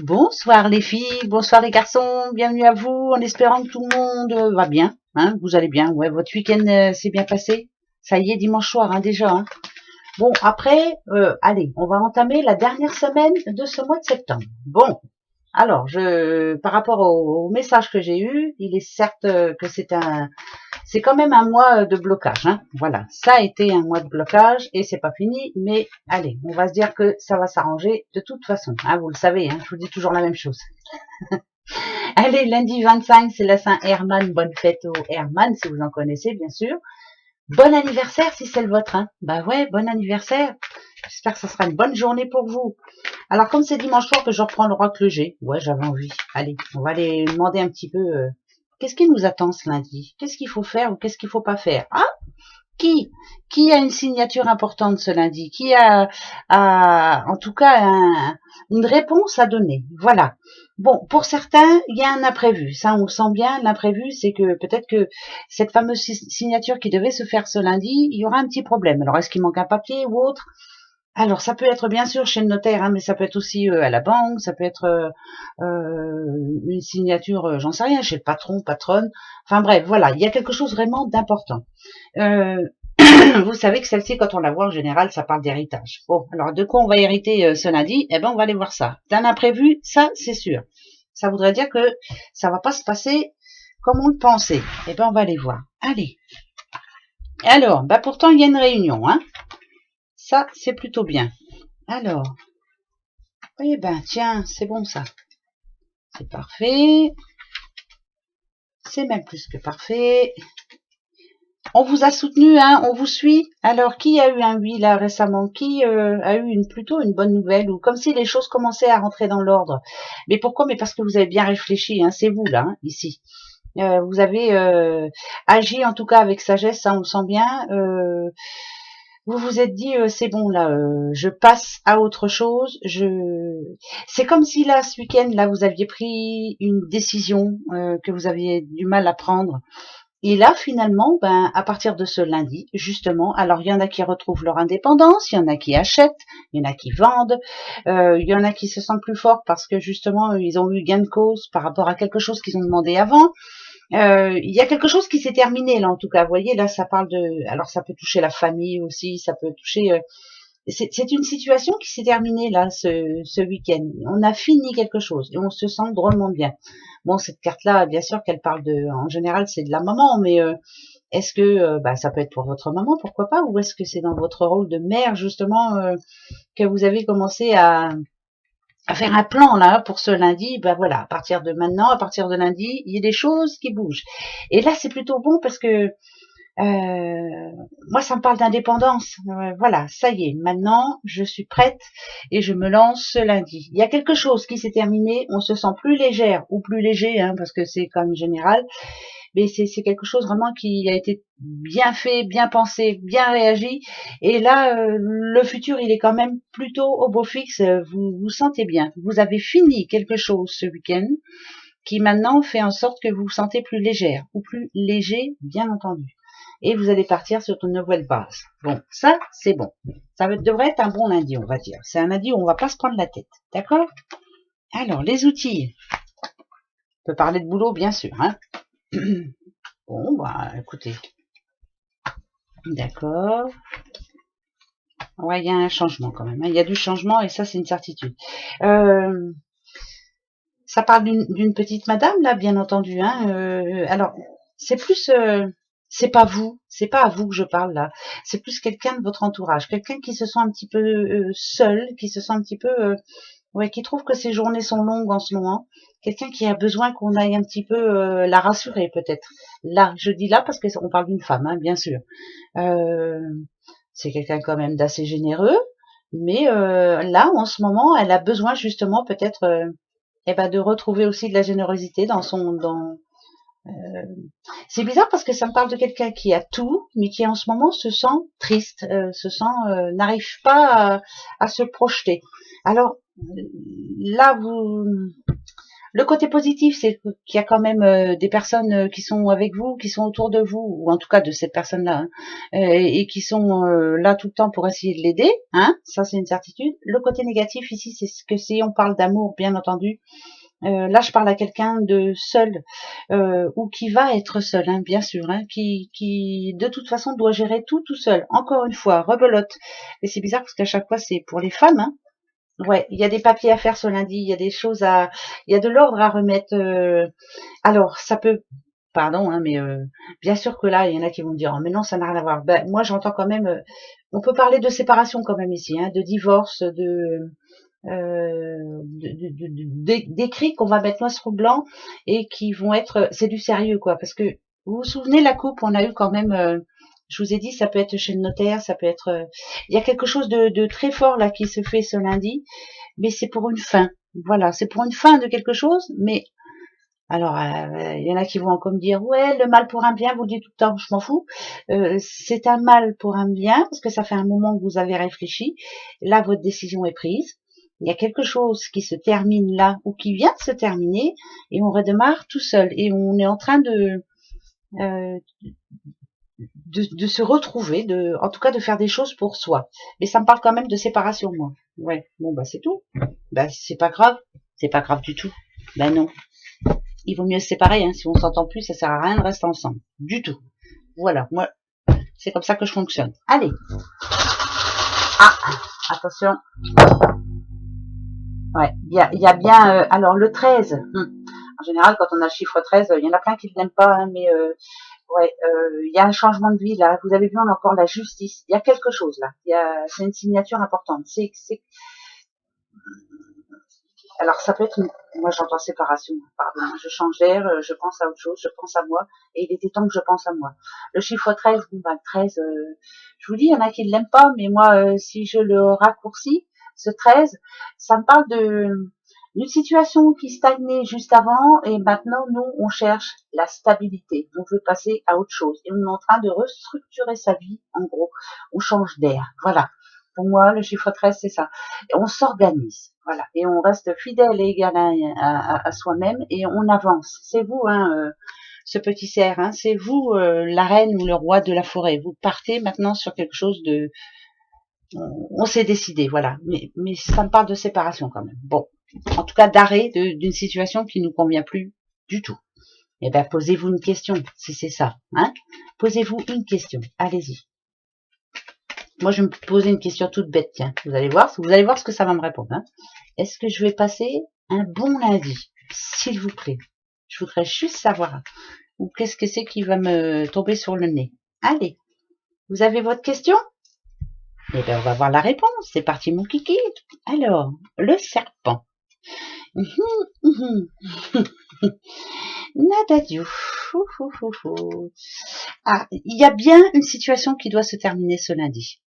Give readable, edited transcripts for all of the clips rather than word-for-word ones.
Bonsoir les filles, bonsoir les garçons, bienvenue à vous, en espérant que tout le monde va bien, hein, vous allez bien, ouais, votre week-end s'est bien passé, ça y est, dimanche soir, hein, déjà, hein. Bon, après, allez, on va entamer la dernière semaine de ce mois de septembre. Bon, alors, par rapport au message que j'ai eu, il est certes que c'est quand même un mois de blocage, hein. Voilà, ça a été un mois de blocage et c'est pas fini, mais allez, on va se dire que ça va s'arranger de toute façon, hein, vous le savez, hein, je vous dis toujours la même chose. Allez, lundi 25, c'est la Saint-Hermann, bonne fête au Hermann, si vous en connaissez, bien sûr. Bon anniversaire si c'est le vôtre, hein. Bah ouais, bon anniversaire. J'espère que ça sera une bonne journée pour vous. Alors, comme c'est dimanche soir que je reprends le rock le G, ouais, j'avais envie. Allez, on va aller demander un petit peu, qu'est-ce qui nous attend ce lundi? Qu'est-ce qu'il faut faire ou qu'est-ce qu'il faut pas faire? Ah, qui qui a une signature importante ce lundi? Qui en tout cas une réponse à donner? Voilà. Bon, pour certains, il y a un imprévu. Ça, on le sent bien. L'imprévu, c'est que peut-être que cette fameuse signature qui devait se faire ce lundi, il y aura un petit problème. Alors, est-ce qu'il manque un papier ou autre? Alors, ça peut être bien sûr chez le notaire, hein, mais ça peut être aussi à la banque, ça peut être une signature, j'en sais rien, chez le patron, patronne. Enfin bref, voilà, il y a quelque chose vraiment d'important. Euh, vous savez que celle-ci, quand on la voit en général, ça parle d'héritage. Bon, alors de quoi on va hériter ce lundi? Eh ben, on va aller voir ça. D'un imprévu, ça, c'est sûr. Ça voudrait dire que ça va pas se passer comme on le pensait. Eh ben, on va aller voir. Allez. Alors, bah pourtant, il y a une réunion, hein. Ça, c'est plutôt bien. Alors, eh ben, tiens, c'est bon ça. C'est parfait. C'est même plus que parfait. On vous a soutenu, hein, on vous suit. Alors, qui a eu un oui là récemment? Qui a eu plutôt une bonne nouvelle ou comme si les choses commençaient à rentrer dans l'ordre? Mais pourquoi? Mais parce que vous avez bien réfléchi, hein, c'est vous là, hein, ici. Vous avez agi en tout cas avec sagesse, hein, on le sent bien. Vous vous êtes dit c'est bon là, je passe à autre chose. C'est comme si là ce week-end là vous aviez pris une décision que vous aviez du mal à prendre. Et là, finalement, ben, à partir de ce lundi, justement, alors il y en a qui retrouvent leur indépendance, il y en a qui achètent, il y en a qui vendent, il y en a qui se sentent plus forts parce que justement, ils ont eu gain de cause par rapport à quelque chose qu'ils ont demandé avant. Il y a quelque chose qui s'est terminé là, en tout cas. Vous voyez, là, ça parle de, alors ça peut toucher la famille aussi, ça peut toucher. C'est une situation qui s'est terminée là ce week-end. On a fini quelque chose et on se sent drôlement bien. Bon, cette carte-là, bien sûr qu'elle parle de, en général, c'est de la maman, mais est-ce que bah, ça peut être pour votre maman, pourquoi pas, ou est-ce que c'est dans votre rôle de mère justement que vous avez commencé à faire un plan là pour ce lundi? Ben voilà, à partir de maintenant, à partir de lundi, il y a des choses qui bougent. Et là, c'est plutôt bon parce que moi, ça me parle d'indépendance. Voilà, ça y est, maintenant, je suis prête et je me lance ce lundi. Il y a quelque chose qui s'est terminé, on se sent plus légère ou plus léger, hein, parce que c'est comme général, mais c'est quelque chose vraiment qui a été bien fait, bien pensé, bien réagi. Et là, le futur, il est quand même plutôt au beau fixe. Vous vous sentez bien. Vous avez fini quelque chose ce week-end qui maintenant fait en sorte que vous vous sentez plus légère ou plus léger, bien entendu. Et vous allez partir sur une nouvelle base. Bon, ça, c'est bon. Devrait être un bon lundi, on va dire. C'est un lundi où on va pas se prendre la tête. D'accord? Alors, les outils. On peut parler de boulot, bien sûr. Hein. Bon, bah, écoutez. D'accord. Ouais, il y a un changement quand même. Hein. Il y a du changement et ça, c'est une certitude. Ça parle d'une petite madame, là, bien entendu. Hein. Alors, c'est plus... c'est pas à vous que je parle là. C'est plus quelqu'un de votre entourage, quelqu'un qui se sent un petit peu seul, qui se sent un petit peu, ouais, qui trouve que ses journées sont longues en ce moment. Quelqu'un qui a besoin qu'on aille un petit peu la rassurer peut-être. Là, je dis là parce qu'on parle d'une femme, hein, bien sûr. Euh, c'est quelqu'un quand même d'assez généreux, mais là, en ce moment, elle a besoin justement peut-être, eh ben, de retrouver aussi de la générosité dans c'est bizarre parce que ça me parle de quelqu'un qui a tout, mais qui en ce moment se sent triste, n'arrive pas à se projeter. Alors là, Le côté positif, c'est qu'il y a quand même des personnes qui sont avec vous, qui sont autour de vous, ou en tout cas de cette personne-là, hein, et qui sont là tout le temps pour essayer de l'aider. Hein, ça, c'est une certitude. Le côté négatif ici, c'est ce que si on parle d'amour, bien entendu. Là, je parle à quelqu'un de seul ou qui va être seul, hein, bien sûr, hein, qui de toute façon doit gérer tout seul. Encore une fois, rebelote. Et c'est bizarre parce qu'à chaque fois, c'est pour les femmes. Hein. Ouais, il y a des papiers à faire ce lundi, il y a des choses il y a de l'ordre à remettre. Alors, ça peut, pardon, hein, mais bien sûr que là, il y en a qui vont dire, oh, mais non, ça n'a rien à voir. Ben, moi, j'entends quand même, on peut parler de séparation quand même ici, hein, de divorce, d'écrits qu'on va mettre noir sur blanc et qui vont être, c'est du sérieux quoi, parce que vous vous souvenez la coupe, on a eu quand même, je vous ai dit, ça peut être chez le notaire, ça peut être, il y a quelque chose de très fort là qui se fait ce lundi, mais c'est pour une fin, voilà, c'est pour une fin de quelque chose, mais alors, il y en a qui vont encore me dire, ouais, le mal pour un bien, vous le dites tout le temps, je m'en fous. C'est un mal pour un bien, parce que ça fait un moment que vous avez réfléchi. Là, votre décision est prise. Il y a quelque chose qui se termine là, ou qui vient de se terminer, et on redémarre tout seul. Et on est en train euh, de se retrouver, en tout cas de faire des choses pour soi. Mais ça me parle quand même de séparation, moi. Ouais, bon, bah c'est tout. Bah c'est pas grave. C'est pas grave du tout. Bah non. Il vaut mieux se séparer, hein. Si on s'entend plus, ça sert à rien de rester ensemble. Du tout. Voilà, moi, c'est comme ça que je fonctionne. Allez. Ah, attention. Ouais, il y a bien... alors, le 13. En général, quand on a le chiffre 13, il y en a plein qui ne l'aiment pas, hein, mais ouais, il y a un changement de vie, là. Vous avez vu, on a encore la justice. Il y a quelque chose, là. C'est une signature importante. Alors ça peut être, moi j'entends séparation, pardon, je change d'air, je pense à autre chose, je pense à moi, et il était temps que je pense à moi. Le chiffre 13, bon bah le 13, je vous dis, il y en a qui ne l'aiment pas, mais moi, si je le raccourcis, ce 13, ça me parle d'une situation qui stagnait juste avant, et maintenant, nous, on cherche la stabilité. On veut passer à autre chose, et on est en train de restructurer sa vie, en gros. On change d'air, voilà. Pour moi, le chiffre 13, c'est ça. Et on s'organise, voilà. Et on reste fidèle et égal à soi-même et on avance. C'est vous, hein, ce petit cerf, hein, c'est vous, la reine ou le roi de la forêt. Vous partez maintenant sur quelque chose de... On s'est décidé, voilà. Mais ça me parle de séparation quand même. Bon, en tout cas d'arrêt d'une situation qui nous convient plus du tout. Eh ben, posez-vous une question, si c'est ça, hein. Posez-vous une question, allez-y. Moi, je vais me poser une question toute bête, tiens. Vous allez voir ce que ça va me répondre. Hein. Est-ce que je vais passer un bon lundi, s'il vous plaît? Je voudrais juste savoir. Ou qu'est-ce que c'est qui va me tomber sur le nez? Allez, vous avez votre question? Eh bien, on va voir la réponse. C'est parti, mon kiki. Alors, le serpent. Nadadiou. Ah, il y a bien une situation qui doit se terminer ce lundi.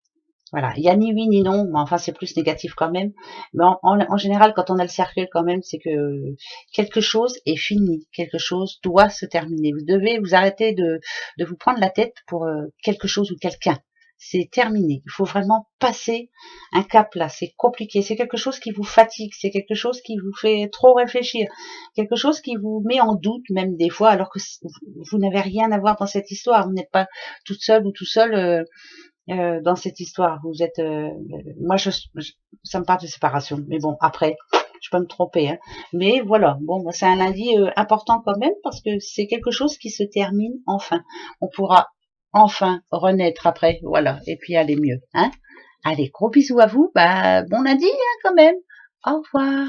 Voilà, il y a ni oui ni non, mais enfin c'est plus négatif quand même. Mais en général, quand on a le cercle quand même, c'est que quelque chose est fini, quelque chose doit se terminer. Vous devez vous arrêter de vous prendre la tête pour quelque chose ou quelqu'un. C'est terminé. Il faut vraiment passer un cap là. C'est compliqué. C'est quelque chose qui vous fatigue. C'est quelque chose qui vous fait trop réfléchir. Quelque chose qui vous met en doute même des fois, alors que vous n'avez rien à voir dans cette histoire. Vous n'êtes pas toute seule ou tout seul. Dans cette histoire. Vous êtes, moi, ça me parle de séparation. Mais bon, après, je peux me tromper. Hein. Mais voilà, bon, c'est un lundi important quand même parce que c'est quelque chose qui se termine enfin. On pourra enfin renaître après, voilà, et puis aller mieux. Hein. Allez, gros bisous à vous. Bah, bon lundi hein, quand même. Au revoir.